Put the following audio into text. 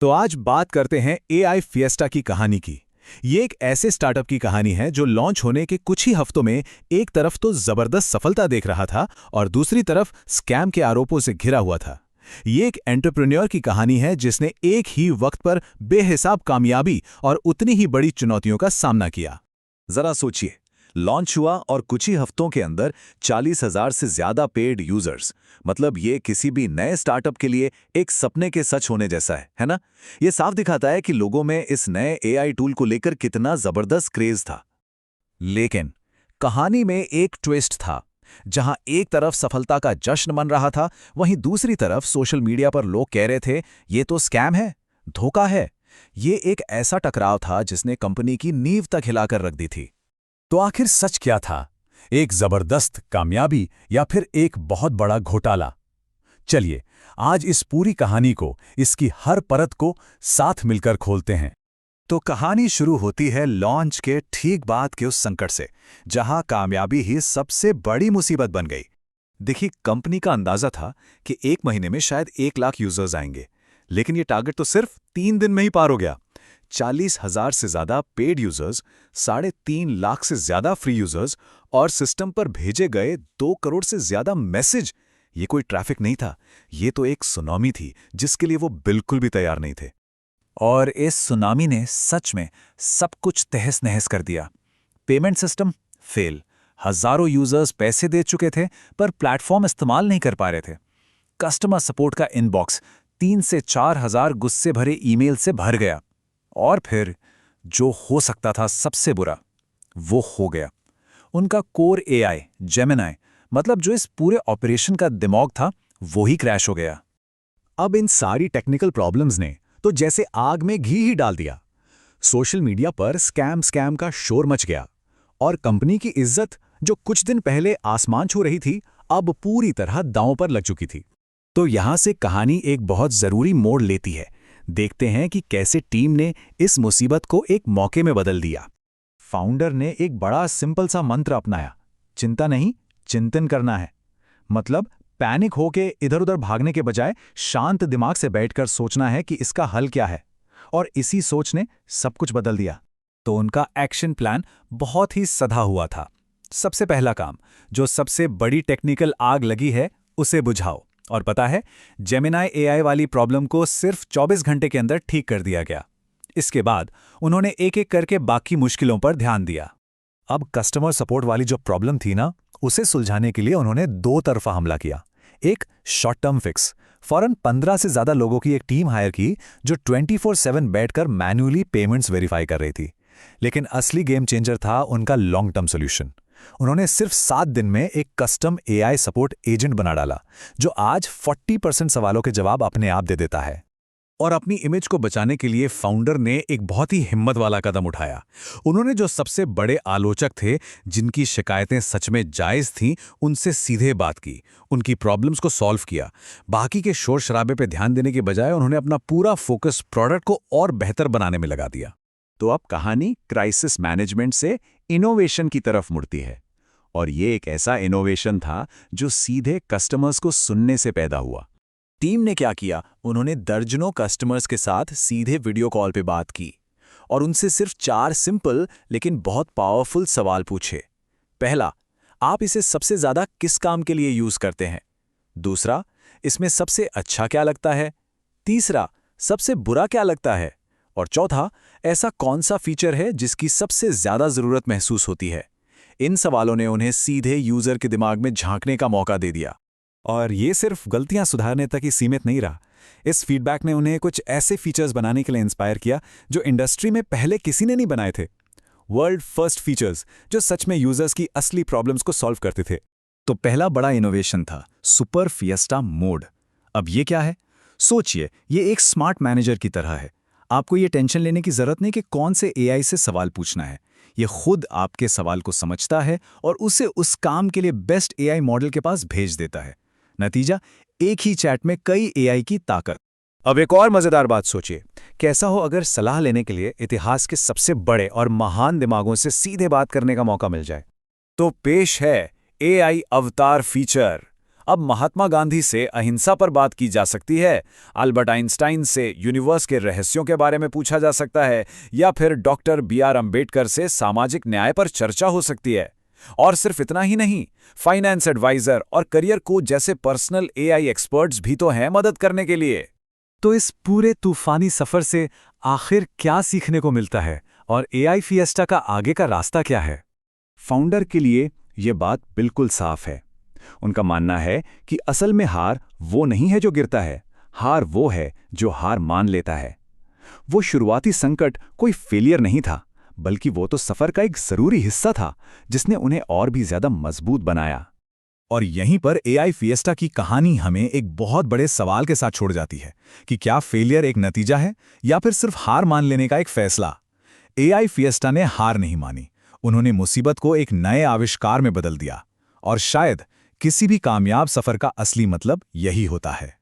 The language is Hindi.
तो आज बात करते हैं एआई फिएस्टा की कहानी की। ये एक ऐसे स्टार्टअप की कहानी है जो लॉन्च होने के कुछ ही हफ्तों में एक तरफ तो जबरदस्त सफलता देख रहा था और दूसरी तरफ स्कैम के आरोपों से घिरा हुआ था। ये एक एंटरप्रेन्योर की कहानी है जिसने एक ही वक्त पर बेहिसाब कामयाबी और उतनी ही बड़ी चुनौतियों का सामना किया। जरा सोचिए, लॉन्च हुआ और कुछ ही हफ्तों के अंदर 40,000 से ज्यादा पेड यूजर्स। मतलब ये किसी भी नए स्टार्टअप के लिए एक सपने के सच होने जैसा है ना? ये साफ दिखाता है कि लोगों में इस नए एआई टूल को लेकर कितना जबरदस्त क्रेज था। लेकिन कहानी में एक ट्विस्ट था। जहां एक तरफ सफलता का जश्न मन रहा था, वहीं दूसरी तरफ सोशल मीडिया पर लोग कह रहे थे ये तो स्कैम है, धोखा है। ये एक ऐसा टकराव था जिसने कंपनी की नींव तक हिलाकर रख दी थी। तो आखिर सच क्या था? एक जबरदस्त कामयाबी या फिर एक बहुत बड़ा घोटाला? चलिए आज इस पूरी कहानी को, इसकी हर परत को साथ मिलकर खोलते हैं। तो कहानी शुरू होती है लॉन्च के ठीक बाद के उस संकट से, जहां कामयाबी ही सबसे बड़ी मुसीबत बन गई। देखिए, कंपनी का अंदाजा था कि 1 महीने में शायद 1 लाख यूजर्स आएंगे, लेकिन ये टारगेट तो सिर्फ 3 दिन में ही पार हो गया। 40,000 से ज्यादा पेड यूजर्स, 3.5 लाख से ज्यादा फ्री यूजर्स और सिस्टम पर भेजे गए 2 करोड़ से ज्यादा मैसेज। ये कोई ट्रैफिक नहीं था, ये तो एक सुनामी थी जिसके लिए वो बिल्कुल भी तैयार नहीं थे। और इस सुनामी ने सच में सब कुछ तहस नहस कर दिया। पेमेंट सिस्टम फेल, हजारों यूजर्स पैसे दे चुके थे पर प्लेटफॉर्म इस्तेमाल नहीं कर पा रहे थे। कस्टमर सपोर्ट का इनबॉक्स 3 से 4 हजार गुस्से भरे ईमेल से भर गया। और फिर जो हो सकता था सबसे बुरा, वो हो गया। उनका कोर एआई जेमिनाई, मतलब जो इस पूरे ऑपरेशन का दिमाग था, वो ही क्रैश हो गया। अब इन सारी टेक्निकल प्रॉब्लम्स ने तो जैसे आग में घी ही डाल दिया। सोशल मीडिया पर स्कैम का शोर मच गया और कंपनी की इज्जत, जो कुछ दिन पहले आसमान छू रही थी, अब पूरी तरह दांव पर लग चुकी थी। तो यहां से कहानी एक बहुत जरूरी मोड़ लेती है। देखते हैं कि कैसे टीम ने इस मुसीबत को एक मौके में बदल दिया। फाउंडर ने एक बड़ा सिंपल सा मंत्र अपनाया, चिंता नहीं, चिंतन करना है। मतलब पैनिक होके इधर उधर भागने के बजाय शांत दिमाग से बैठकर सोचना है कि इसका हल क्या है। और इसी सोच ने सब कुछ बदल दिया। तो उनका एक्शन प्लान बहुत ही सधा हुआ था। सबसे पहला काम, जो सबसे बड़ी टेक्निकल आग लगी है, उसे बुझाओ। और पता है, जेमिनाई एआई वाली प्रॉब्लम को सिर्फ 24 घंटे के अंदर ठीक कर दिया गया। इसके बाद उन्होंने एक एक करके बाकी मुश्किलों पर ध्यान दिया। अब कस्टमर सपोर्ट वाली जो प्रॉब्लम थी ना, उसे सुलझाने के लिए उन्होंने 2 तरफा हमला किया। एक शॉर्ट टर्म फिक्स, फौरन 15 से ज्यादा लोगों की एक टीम हायर की जो 24/7 बैठकर मैन्युअली पेमेंट्स वेरीफाई कर रही थी। लेकिन असली गेम चेंजर था उनका लॉन्ग टर्म सोल्यूशन। उन्होंने सिर्फ 7 दिन में एक कस्टम एआई सपोर्ट एजेंट बना डाला, जो आज 40% सवालों के जवाब अपने आप दे देता है। और अपनी इमेज को बचाने के लिए फाउंडर ने एक बहुत ही हिम्मत वाला कदम उठाया। उन्होंने जो सबसे बड़े आलोचक थे, जिनकी शिकायतें सच में जायज थीं, उनसे सीधे बात की, उनकी प्रॉब्लम्स को सॉल्व किया। बाकी के शोर शराबे पे ध्यान देने के बजाय उन्होंने अपना पूरा फोकस प्रोडक्ट को और बेहतर बनाने में लगा दिया। तो अब कहानी क्राइसिस मैनेजमेंट से इनोवेशन की तरफ मुड़ती है। और ये एक ऐसा इनोवेशन था जो सीधे कस्टमर्स को सुनने से पैदा हुआ। टीम ने क्या किया, उन्होंने दर्जनों कस्टमर्स के साथ सीधे वीडियो कॉल पे बात की और उनसे सिर्फ 4 सिंपल लेकिन बहुत पावरफुल सवाल पूछे। पहला, आप इसे सबसे ज्यादा किस काम के लिए यूज करते हैं? दूसरा, इसमें सबसे अच्छा क्या लगता है? तीसरा, सबसे बुरा क्या लगता है? और चौथा, ऐसा कौन सा फीचर है जिसकी सबसे ज्यादा जरूरत महसूस होती है? इन सवालों ने उन्हें सीधे यूजर के दिमाग में झांकने का मौका दे दिया। और ये सिर्फ गलतियां सुधारने तक ही सीमित नहीं रहा। इस फीडबैक ने उन्हें कुछ ऐसे फीचर्स बनाने के लिए इंस्पायर किया जो इंडस्ट्री में पहले किसी ने नहीं बनाए थे। वर्ल्ड फर्स्ट फीचर्स जो सच में यूजर्स की असली प्रॉब्लम्स को सॉल्व करते थे। तो पहला बड़ा इनोवेशन था सुपर फिएस्टा मोड। अब ये क्या है? सोचिए, ये एक स्मार्ट मैनेजर की तरह है। आपको ये टेंशन लेने की जरूरत नहीं कि कौन से एआई से सवाल पूछना है। ये खुद आपके सवाल को समझता है और उसे उस काम के लिए बेस्ट एआई मॉडल के पास भेज देता है। नतीजा, एक ही चैट में कई एआई की ताकत। अब एक और मजेदार बात सोचिए, कैसा हो अगर सलाह लेने के लिए इतिहास के सबसे बड़े और महान दिमागों से सीधे बात करने का मौका मिल जाए। तो पेश है एआई अवतार फीचर। अब महात्मा गांधी से अहिंसा पर बात की जा सकती है, अल्बर्ट आइंस्टाइन से यूनिवर्स के रहस्यों के बारे में पूछा जा सकता है, या फिर डॉक्टर B.R. अम्बेडकर से सामाजिक न्याय पर चर्चा हो सकती है। और सिर्फ इतना ही नहीं, फाइनेंस एडवाइजर और करियर कोच जैसे पर्सनल AI एक्सपर्ट्स भी तो हैं मदद करने के लिए। तो इस पूरे तूफानी सफर से आखिर क्या सीखने को मिलता है और AI फिएस्टा का आगे का रास्ता क्या है? फाउंडर के लिए ये बात बिल्कुल साफ है। उनका मानना है कि असल में हार वो नहीं है जो गिरता है, हार वो है जो हार मान लेता है। वो शुरुआती संकट कोई फेलियर नहीं था, बल्कि वो तो सफर का एक जरूरी हिस्सा था जिसने उन्हें और भी ज्यादा मजबूत बनाया। और यहीं पर AI फिएस्टा की कहानी हमें एक बहुत बड़े सवाल के साथ छोड़ जाती है कि क्या फेलियर एक नतीजा है या फिर सिर्फ हार मान लेने का एक फैसला। AI फिएस्टा ने हार नहीं मानी, उन्होंने मुसीबत को एक नए आविष्कार में बदल दिया। और शायद किसी भी कामयाब सफर का असली मतलब यही होता है।